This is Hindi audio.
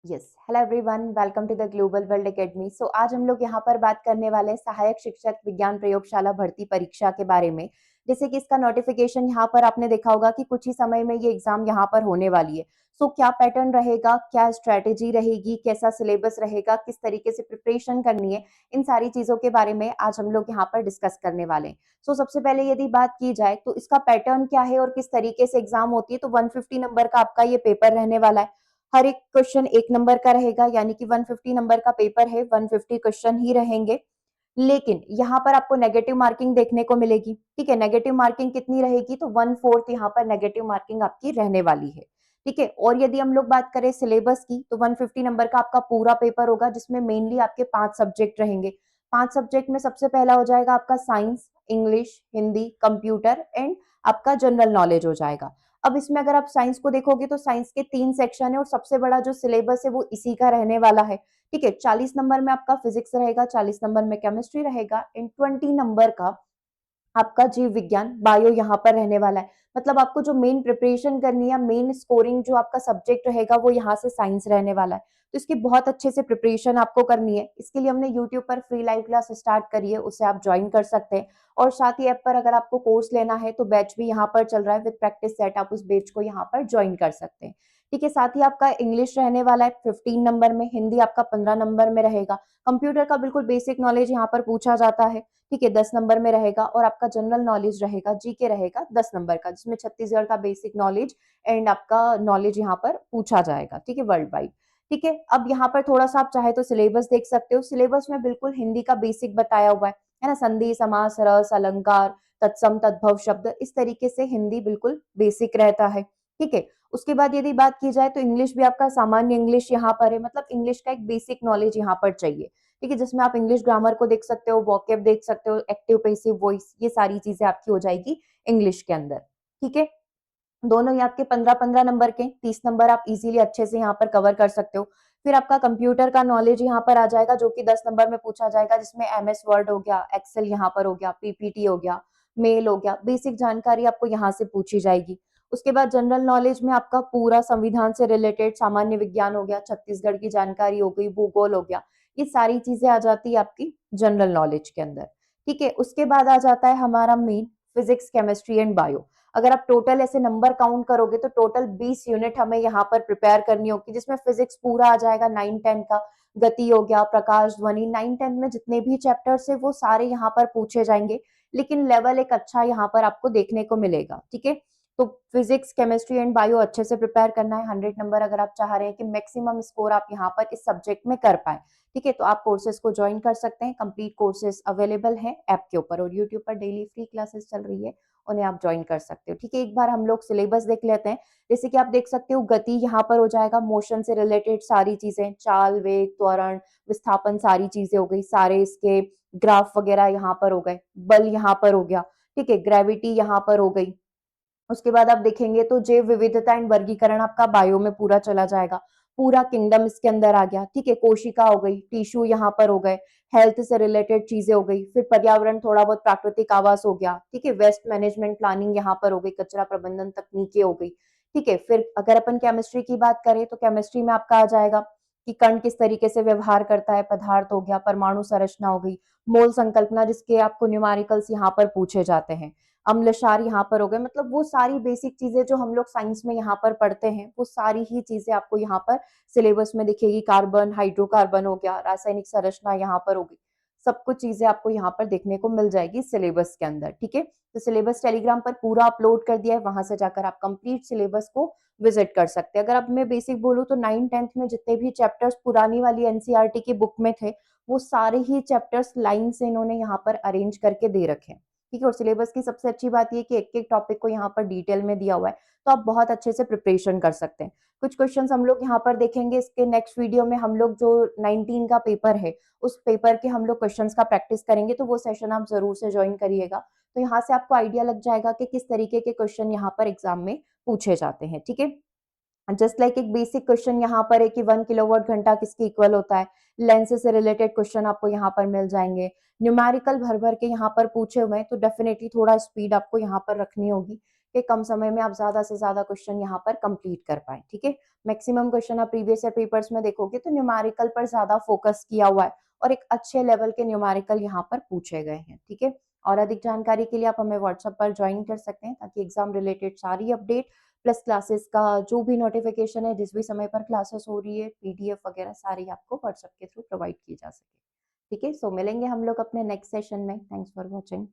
Yes, hello everyone, welcome to the global world academy. So आज हम लोग यहाँ पर बात करने वाले हैं सहायक शिक्षक विज्ञान प्रयोगशाला भर्ती परीक्षा के बारे में। जैसे कि इसका नोटिफिकेशन यहाँ पर आपने देखा होगा कि कुछ ही समय में ये एग्जाम यहाँ पर होने वाली है। सो क्या पैटर्न रहेगा, क्या स्ट्रेटेजी रहेगी, कैसा सिलेबस रहेगा, किस तरीके से प्रिपरेशन करनी है, इन सारी चीजों के बारे में आज हम लोग यहाँ पर डिस्कस करने वाले हैं। सो सबसे पहले यदि बात की जाए तो इसका पैटर्न क्या है और किस तरीके से एग्जाम होती है, तो 150 नंबर का आपका ये पेपर रहने वाला है। हर एक क्वेश्चन 1 नंबर का रहेगा, यानी कि 150 नंबर का पेपर है, 150 क्वेश्चन ही रहेंगे। लेकिन यहाँ पर आपको नेगेटिव मार्किंग देखने को मिलेगी। ठीक है, नेगेटिव मार्किंग कितनी रहेगी, तो 1/4 यहाँ पर नेगेटिव मार्किंग आपकी रहने वाली है। ठीक है, और यदि हम लोग बात करें सिलेबस की, तो 150 नंबर का आपका पूरा पेपर होगा, जिसमें मेनली आपके 5 सब्जेक्ट रहेंगे। 5 सब्जेक्ट में सबसे पहला हो जाएगा आपका science, English, Hindi, computer and आपका जनरल नॉलेज हो जाएगा। अब इसमें अगर आप साइंस को देखोगे तो साइंस के 3 सेक्शन है और सबसे बड़ा जो सिलेबस है वो इसी का रहने वाला है। ठीक है, 40 नंबर में आपका फिजिक्स रहेगा, 40 नंबर में केमिस्ट्री रहेगा एंड 20 नंबर का आपका जीव विज्ञान बायो यहाँ पर रहने वाला है। मतलब आपको जो मेन प्रिपरेशन करनी है, मेन स्कोरिंग जो आपका सब्जेक्ट रहेगा वो यहाँ से साइंस रहने वाला है। तो इसकी बहुत अच्छे से प्रिपरेशन आपको करनी है। इसके लिए हमने यूट्यूब पर फ्री लाइव क्लास स्टार्ट करी है, उसे आप ज्वाइन कर सकते हैं। और साथ ही ऐप पर अगर आपको कोर्स लेना है तो बैच भी यहाँ पर चल रहा है विद प्रैक्टिस सेट, आप उस बैच को यहाँ पर ज्वाइन कर सकते हैं। ठीक है, साथ ही आपका इंग्लिश रहने वाला है 15 नंबर में, हिंदी आपका 15 नंबर में रहेगा। कंप्यूटर का बिल्कुल बेसिक नॉलेज यहाँ पर पूछा जाता है। ठीक है, 10 नंबर में रहेगा और आपका जनरल नॉलेज रहेगा, जीके रहेगा 10 नंबर का, जिसमें छत्तीसगढ़ का बेसिक नॉलेज एंड आपका नॉलेज यहाँ पर पूछा जाएगा। ठीक है, वर्ल्ड वाइड। ठीक है, अब यहाँ पर थोड़ा सा आप चाहे तो सिलेबस देख सकते हो। सिलेबस में बिल्कुल हिंदी का बेसिक बताया हुआ है ना, संधि, समास, रस, अलंकार, तत्सम, तद्भव शब्द, इस तरीके से हिंदी बिल्कुल बेसिक रहता है। ठीक है, उसके बाद यदि बात की जाए तो इंग्लिश भी आपका सामान्य इंग्लिश यहाँ पर है, मतलब इंग्लिश का एक बेसिक नॉलेज यहाँ पर चाहिए। ठीक है, जिसमें आप इंग्लिश ग्रामर को देख सकते हो, वोकैब देख सकते हो, एक्टिव पैसिव वॉइस, ये सारी चीजें आपकी हो जाएगी इंग्लिश के अंदर। ठीक है, दोनों ही आपके 15-15 नंबर के, 30 नंबर आप इजीली अच्छे से यहाँ पर कवर कर सकते हो। फिर आपका कंप्यूटर का नॉलेज यहाँ पर आ जाएगा, जो कि 10 नंबर में पूछा जाएगा, जिसमें एमएस वर्ड हो गया, एक्सेल यहाँ पर हो गया, पीपीटी हो गया, मेल हो गया, बेसिक जानकारी आपको यहाँ से पूछी जाएगी। उसके बाद जनरल नॉलेज में आपका पूरा संविधान से रिलेटेड सामान्य विज्ञान हो गया, छत्तीसगढ़ की जानकारी हो गई, भूगोल हो गया, ये सारी चीजें आ जाती है आपकी जनरल नॉलेज के अंदर। ठीक है, उसके बाद आ जाता है हमारा main physics, chemistry and bio. अगर आप टोटल ऐसे नंबर काउंट करोगे तो टोटल 20 यूनिट हमें यहाँ पर प्रिपेयर करनी होगी, जिसमें फिजिक्स पूरा आ जाएगा 9-10 का, गति हो गया, प्रकाश ध्वनि, 9-10 में जितने भी चैप्टर्स है वो सारे यहाँ पर पूछे जाएंगे। लेकिन लेवल एक अच्छा यहाँ पर आपको देखने को मिलेगा। ठीक है, तो फिजिक्स, केमिस्ट्री एंड बायो अच्छे से प्रिपेयर करना है। 100 नंबर अगर आप चाह रहे हैं कि मैक्सिमम स्कोर आप यहाँ पर इस सब्जेक्ट में कर पाए, ठीक है, तो आप कोर्सेज को ज्वाइन कर सकते हैं। कंप्लीट कोर्सेज अवेलेबल हैं ऐप के ऊपर, और यूट्यूब पर डेली फ्री क्लासेस चल रही है, उन्हें आप ज्वाइन कर सकते हो। ठीक है, एक बार हम लोग सिलेबस देख लेते हैं। जैसे कि आप देख सकते हो, गति यहाँ पर हो जाएगा, मोशन से रिलेटेड सारी चीजें, चाल, वेग, त्वरण, विस्थापन, सारी चीजें हो गई, सारे इसके ग्राफ वगैरह यहाँ पर हो गए, बल यहाँ पर हो गया। ठीक है, ग्रेविटी यहाँ पर हो गई। उसके बाद आप देखेंगे तो जैव विविधता एंड वर्गीकरण आपका बायो में पूरा चला जाएगा, पूरा किंगडम इसके अंदर आ गया। ठीक है, कोशिका हो गई, टिश्यू यहाँ पर हो गए, हेल्थ से रिलेटेड चीजें हो गई, फिर पर्यावरण, थोड़ा बहुत प्राकृतिक आवास हो गया। ठीक है, वेस्ट मैनेजमेंट प्लानिंग यहाँ पर हो गई, कचरा प्रबंधन तकनीकें हो गई। ठीक है, फिर अगर अपन केमिस्ट्री की बात करें तो केमिस्ट्री में आपका आ जाएगा कि कण किस तरीके से व्यवहार करता है, पदार्थ हो गया, परमाणु संरचना हो गई, मोल संकल्पना, जिसके आपको न्यूमेरिकल्स यहाँ पर पूछे जाते हैं, अम्ल क्षार यहाँ पर हो गए। मतलब वो सारी बेसिक चीजें जो हम लोग साइंस में यहाँ पर पढ़ते हैं, वो सारी ही चीजें आपको यहाँ पर सिलेबस में दिखेगी। कार्बन, हाइड्रोकार्बन हो गया, रासायनिक संरचना यहाँ पर होगी, सब कुछ चीजें आपको यहाँ पर देखने को मिल जाएगी सिलेबस के अंदर। ठीक है, तो सिलेबस टेलीग्राम पर पूरा अपलोड कर दिया है, वहां से जाकर आप कंप्लीट सिलेबस को विजिट कर सकते हैं। अगर अब मैं बेसिक बोलूँ तो 9-10 में जितने भी चैप्टर्स पुरानी वाली एनसीईआरटी की बुक में थे, वो सारे ही चैप्टर्स लाइन से इन्होंने यहाँ पर अरेंज करके दे रखे हैं। ठीक है, और सिलेबस की सबसे अच्छी बात ये कि एक एक टॉपिक को यहाँ पर डिटेल में दिया हुआ है, तो आप बहुत अच्छे से प्रिपरेशन कर सकते हैं। कुछ क्वेश्चंस हम लोग यहाँ पर देखेंगे। इसके नेक्स्ट वीडियो में हम लोग जो 19 का पेपर है, उस पेपर के हम लोग क्वेश्चंस का प्रैक्टिस करेंगे, तो वो सेशन आप जरूर से ज्वाइन करिएगा। तो यहाँ से आपको आइडिया लग जाएगा कि किस तरीके के क्वेश्चन यहाँ पर एग्जाम में पूछे जाते हैं। ठीक है, जस्ट लाइक एक बेसिक क्वेश्चन यहाँ पर है कि 1 किलोवाट घंटा किसके इक्वल होता है, लेंस से रिलेटेड क्वेश्चन आपको यहाँ पर मिल जाएंगे। न्यूमेरिकल भर भर के यहाँ पर पूछे हुए हैं, तो डेफिनेटली थोड़ा स्पीड आपको यहाँ पर रखनी होगी, कि कम समय में आप ज़्यादा से ज़्यादा क्वेश्चन यहाँ पर कंप्लीट कर पाएँ, ठीक है? मैक्सिमम क्वेश्चन आप प्रीवियस ईयर पेपर्स में देखोगे तो न्यूमेरिकल पर ज़्यादा फोकस किया हुआ है और एक अच्छे लेवल के न्यूमेरिकल यहाँ पर पूछे गए हैं, ठीक है? और अधिक जानकारी के लिए आप हमें व्हाट्सएप पर जॉइन कर सकते हैं ताकि एग्ज़ाम रिलेटेड सारी अपडेट प्लस क्लासेस का जो भी नोटिफिकेशन है, जिस भी समय पर क्लासेस हो रही है, पीडीएफ वगैरह सारी आपको व्हाट्सएप के थ्रू प्रोवाइड की जा सके। ठीक है? सो मिलेंगे हम लोग अपने नेक्स्ट सेशन में। Thanks for watching.